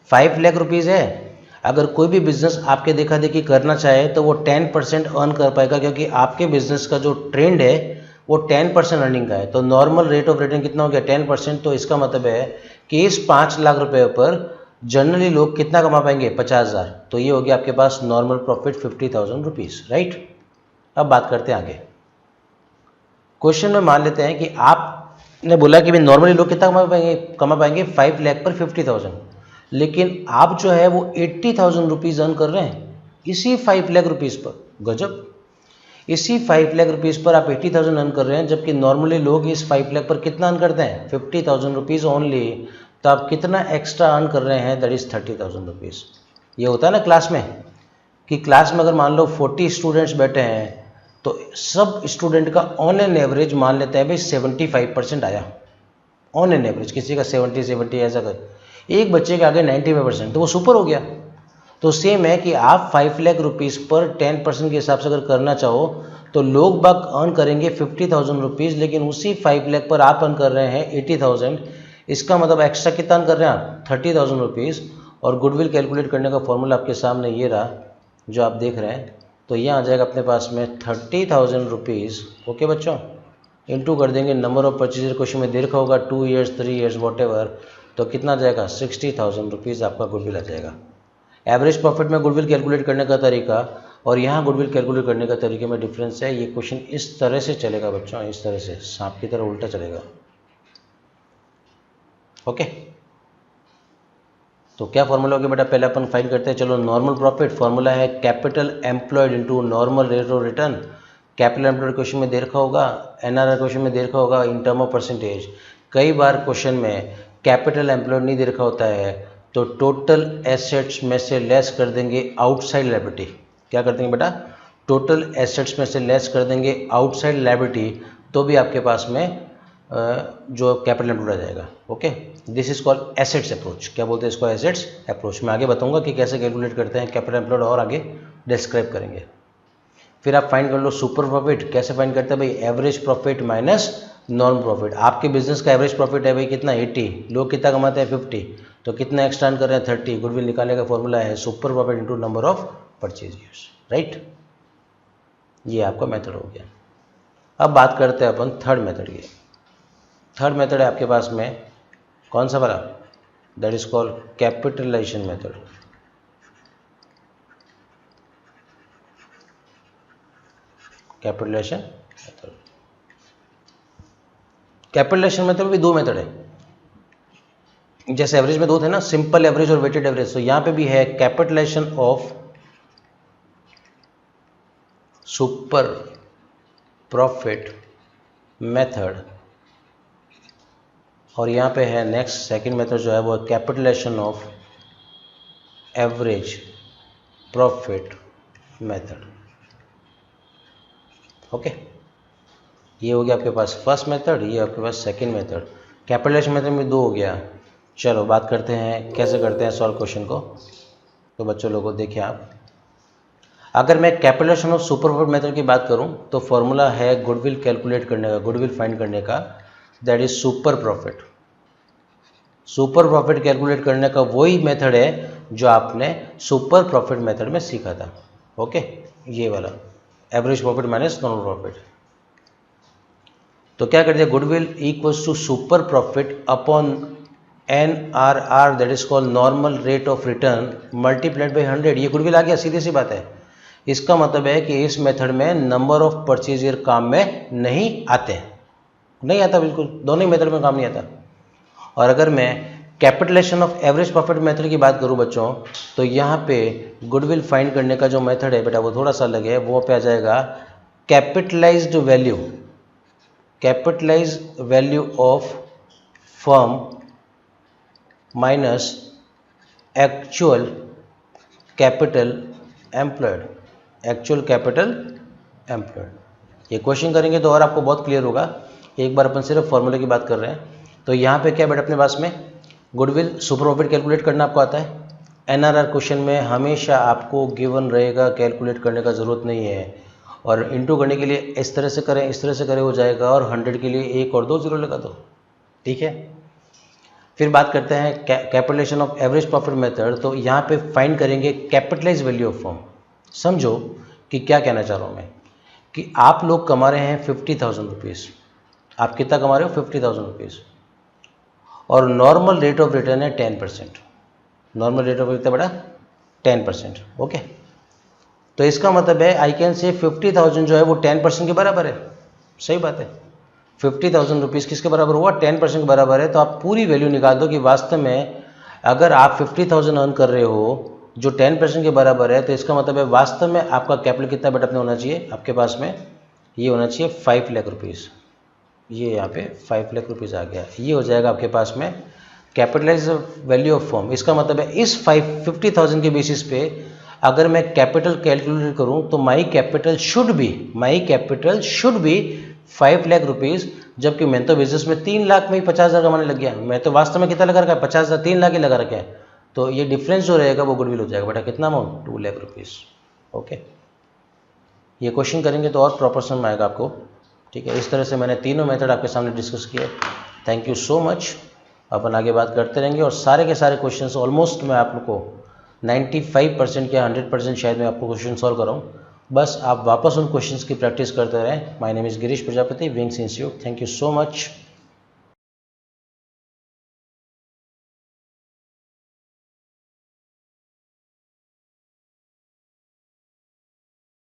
5 लाख रुपीज़ है, अगर कोई भी बिजनेस आपके देखा देखी करना चाहे तो वो 10% अर्न कर पाएगा, क्योंकि आपके बिजनेस का जो ट्रेंड है वो 10% अर्निंग का है। तो नॉर्मल रेट ऑफ रिटर्न कितना हो गया, 10%। तो इसका मतलब है कि इस 5 लाख रुपए पर जनरली लोग कितना कमा पाएंगे, 50,000। तो ये हो गया आपके पास नॉर्मल प्रॉफिट 50,000 रुपीज़, राइट। अब बात करते हैं आगे। क्वेश्चन में मान लेते हैं कि आपने बोला कि भाई नॉर्मली लोग कितना कमा पाएंगे 5 लाख पर 50,000, लेकिन आप जो है वो 80,000 रुपीज़ अर्न कर रहे हैं इसी 5 लाख रुपीज़ पर। गजब, इसी 5 लाख रुपीज़ पर आप 80,000 अर्न कर रहे हैं, जबकि नॉर्मली लोग इस 5 लाख पर कितना अर्न करते हैं, 50,000 रुपीज़ ओनली। तो आप कितना एक्स्ट्रा अर्न कर रहे हैं, दैट इज़ 30,000 रुपीज़। ये होता है ना क्लास में, कि क्लास में अगर मान लो 40 स्टूडेंट्स बैठे हैं तो सब स्टूडेंट का ऑन एन एवरेज मान लेते हैं भाई 75% आया, ऑन एन एवरेज। किसी का 70 ऐसा कर, एक बच्चे के आगे 95%, तो वो सुपर हो गया। तो सेम है कि आप 5 लाख रुपीज़ पर 10% के हिसाब से अगर करना चाहो तो लोग बाग अर्न करेंगे 50,000 रुपीज़, लेकिन उसी 5 लाख पर आप अर्न कर रहे हैं 80,000। इसका मतलब एक्स्ट्रा कितना अर्न कर रहे हैं आप, 30,000 रुपीज़। और गुडविल कैलकुलेट करने का फॉर्मूला आपके सामने ये रहा जो आप देख रहे हैं। तो ये आ जाएगा अपने पास में 30,000 रुपीज़। ओके बच्चों, इंटू कर देंगे नंबर ऑफ परचेज, क्वेश्चन में दे रखा होगा 2 इयर्स 3 इयर्स वॉट एवर, तो कितना आ जाएगा 60,000 रुपीज़ आपका गुडविल आ जाएगा। एवरेज प्रॉफिट में गुडविल कैलकुलेट करने का तरीका और यहाँ गुडविल कैलकुलेट करने का तरीके में डिफरेंस है। ये क्वेश्चन इस तरह से चलेगा बच्चों, इस तरह से सांप की तरह उल्टा चलेगा। ओके, तो क्या फॉर्मूला हो गया बेटा, पहले अपन फाइंड करते हैं। चलो नॉर्मल प्रॉफिट फॉर्मूला है capital employed into normal rate of return. Capital employed question में दे रखा होगा, एनआरआर क्वेश्चन में दे रखा होगा इन टर्म ऑफ परसेंटेज। कई बार क्वेश्चन में कैपिटल एम्प्लॉयड नहीं दे रखा होता है, तो टोटल एसेट्स में से लेस कर देंगे आउटसाइड लायबिलिटी। क्या कर देंगे बेटा, टोटल एसेट्स में से लेस कर देंगे आउटसाइड लायबिलिटी, तो भी आपके पास में जो कैपिटल एम्प्लॉयड आ जाएगा। Okay, this is called assets approach. क्या बोलते हैं इसको? Assets approach. मैं आगे बताऊंगा कि कैसे कैलकुलेट करते हैं कैपिटल एम्प्लॉयड और आगे डिस्क्राइब करेंगे। फिर आप फाइंड कर लो सुपर प्रॉफिट। कैसे फाइंड करते हैं भाई? Average profit minus non profit. आपके बिजनेस का एवरेज प्रॉफिट है भाई कितना? 80। लोग कितना कमाते हैं? 50। तो कितना एक्स्ट्रा अर्न कर रहे हैं? 30। गुडविल निकालने का फॉर्मूला है super profit into number of purchase years, right. ये आपका मेथड हो गया। अब बात करते हैं अपन थर्ड मेथड की। थर्ड मेथड है आपके पास में कौन सा वाला? That is called capitalisation method. Capitalisation method. Capitalisation method में भी दो मेथड है। जैसे एवरेज में दो थे ना, सिंपल एवरेज और वेटेड एवरेज, तो यहां पे भी है capitalisation of super profit method, और यहाँ पे है नेक्स्ट सेकंड मेथड जो है वो capitalisation of average profit method. Okay, ये हो गया आपके पास फर्स्ट मेथड, ये आपके पास सेकंड मेथड। कैपिटलाइजेशन मेथड में दो हो गया। चलो बात करते हैं कैसे करते हैं सॉल्व क्वेश्चन को। तो बच्चों लोगों देखिए आप, अगर मैं capitalisation of super profit method की बात करूं तो फॉर्मूला है गुडविल कैलकुलेट करने का, गुडविल फाइंड करने का, that is super profit. Super profit calculate करने का वही मेथड है जो आपने सुपर प्रॉफिट मेथड में सीखा था। ओके, ये वाला average profit minus non profit. तो क्या करते हैं? Goodwill equals to super profit upon NRR, that is called normal rate of return, multiplied by 100। ये गुडविल आ गया, सीधी सी बात है। इसका मतलब है कि इस मेथड में नंबर ऑफ परचेज ईयर काम में नहीं आते, नहीं आता, बिल्कुल दोनों ही मेथड में काम नहीं आता। और अगर मैं capitalisation of average profit method की बात करूं बच्चों, तो यहाँ पे गुडविल फाइंड करने का जो मेथड है बेटा वो थोड़ा सा अलग है। वो पे आ जाएगा capitalised value, capitalised value of firm minus actual capital employed, actual capital employed. ये क्वेश्चन करेंगे तो और आपको बहुत क्लियर होगा। एक बार अपन सिर्फ फॉर्मूले की बात कर रहे हैं। तो यहाँ पे क्या बेटा अपने पास में गुडविल सुपर प्रॉफिट कैलकुलेट करना आपको आता है। NRR क्वेश्चन में हमेशा आपको गिवन रहेगा, कैलकुलेट करने का ज़रूरत नहीं है। और इनटू करने के लिए इस तरह से करें, इस तरह से करें हो जाएगा, और 100 के लिए 1 और 2 जीरो लगा दो, ठीक है। फिर बात करते हैं capitalisation of average profit method. तो यहाँ पे फाइंड करेंगे कैपिटलाइज वैल्यू ऑफ फर्म। समझो कि क्या कहना चाह रहा हूँ मैं, कि आप लोग कमा रहे हैं 50,000 रुपीज़। आप कितना कमा रहे हो? 50,000 रुपीज़। और नॉर्मल रेट ऑफ रिटर्न है 10%। नॉर्मल रेट ऑफ रिटर्न बड़ा 10%। ओके, तो इसका मतलब है आई कैन से 50,000 जो है वो 10% के बराबर है। सही बात है, 50,000 रुपीज़ किसके बराबर हुआ? 10% के बराबर है। तो आप पूरी वैल्यू निकाल दो कि वास्तव में अगर आप 50,000 अर्न कर रहे हो जो 10% के बराबर है, तो इसका मतलब है वास्तव में आपका कैपिटल कितना बेटा अपने होना चाहिए? आपके पास में ये होना चाहिए 5 लाख रुपीज़। ये यहाँ पे 5 लाख रुपीज़ आ गया। ये हो जाएगा आपके पास में कैपिटलाइज वैल्यू ऑफ फर्म। इसका मतलब है इस 50,000 के बेसिस पे अगर मैं कैपिटल कैलकुलेट करूं तो my capital should be 5 lakh rupees. जबकि मैं तो बिजनेस में 3 लाख में ही 50,000 कमाने लग गया। मैं तो वास्तव में कितना लगा रखा है? 50,000, 3 लाख ही लगा रखा है। तो ये डिफरेंस जो रहेगा वो गुडविल हो जाएगा बेटा। कितना अमाउंट? 2 लाख रुपीज़। ओके, ये क्वेश्चन करेंगे तो और प्रॉपर समझ में आएगा आपको, ठीक है। इस तरह से मैंने तीनों मेथड आपके सामने डिस्कस किए। Thank you so much. अपन आगे बात करते रहेंगे और सारे के सारे क्वेश्चंस ऑलमोस्ट मैं आप लोग को 95% या 100% शायद मैं आपको क्वेश्चन सॉल्व कराऊँ। बस आप वापस उन क्वेश्चंस की प्रैक्टिस करते रहें। My name is Girish Prajapati, wings institute. Thank you so much.